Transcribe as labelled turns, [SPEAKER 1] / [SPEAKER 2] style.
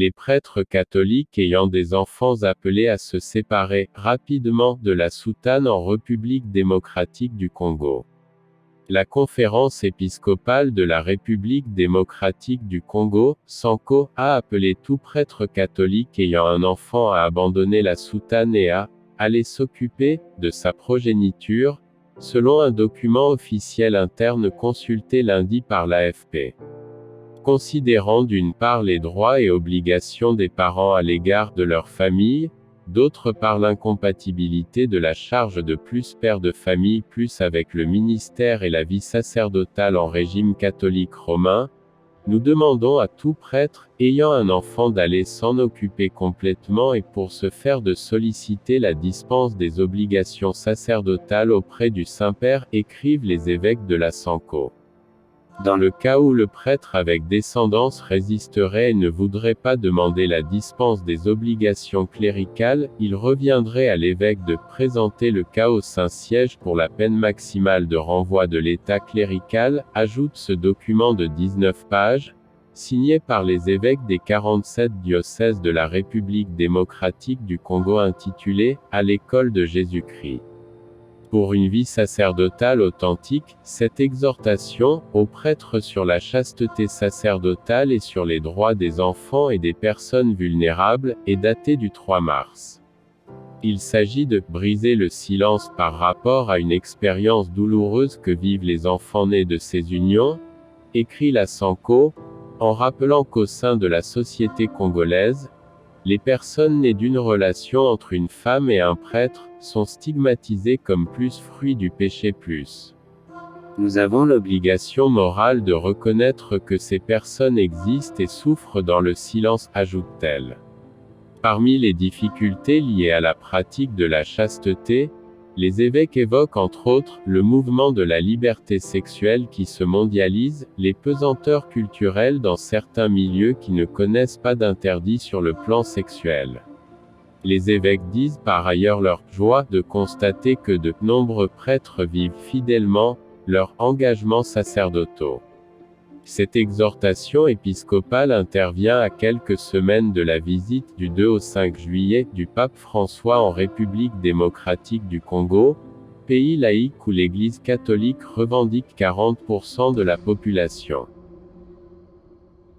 [SPEAKER 1] les prêtres catholiques ayant des enfants appelés à se séparer rapidement de la soutane en République démocratique du Congo. La Conférence épiscopale de la République démocratique du Congo, SANCO, a appelé tout prêtre catholique ayant un enfant à abandonner la soutane et à aller s'occuper de sa progéniture, selon un document officiel interne consulté lundi par l'AFP. Considérant d'une part les droits et obligations des parents à l'égard de leur famille, d'autre part l'incompatibilité de la charge de père de famille avec le ministère et la vie sacerdotale en régime catholique romain, nous demandons à tout prêtre ayant un enfant d'aller s'en occuper complètement et pour ce faire de solliciter la dispense des obligations sacerdotales auprès du Saint-Père, écrivent les évêques de la SANCO. Dans le cas où le prêtre avec descendance résisterait et ne voudrait pas demander la dispense des obligations cléricales, il reviendrait à l'évêque de présenter le cas au Saint-Siège pour la peine maximale de renvoi de l'état clérical, ajoute ce document de 19 pages, signé par les évêques des 47 diocèses de la République démocratique du Congo intitulé « À l'école de Jésus-Christ ». Pour une vie sacerdotale authentique, cette exhortation, aux prêtres sur la chasteté sacerdotale et sur les droits des enfants et des personnes vulnérables, est datée du 3 mars. Il s'agit de briser le silence par rapport à une expérience douloureuse que vivent les enfants nés de ces unions, écrit la SANCO, en rappelant qu'au sein de la société congolaise, les personnes nées d'une relation entre une femme et un prêtre sont stigmatisées comme fruit du péché. Nous avons l'obligation morale de reconnaître que ces personnes existent et souffrent dans le silence, ajoute-t-elle. Parmi les difficultés liées à la pratique de la chasteté, les évêques évoquent entre autres le mouvement de la liberté sexuelle qui se mondialise, les pesanteurs culturelles dans certains milieux qui ne connaissent pas d'interdit sur le plan sexuel. Les évêques disent par ailleurs leur joie de constater que de nombreux prêtres vivent fidèlement leurs engagements sacerdotaux. Cette exhortation épiscopale intervient à quelques semaines de la visite du 2 au 5 juillet du pape François en République démocratique du Congo, pays laïque où l'Église catholique revendique 40% de la population.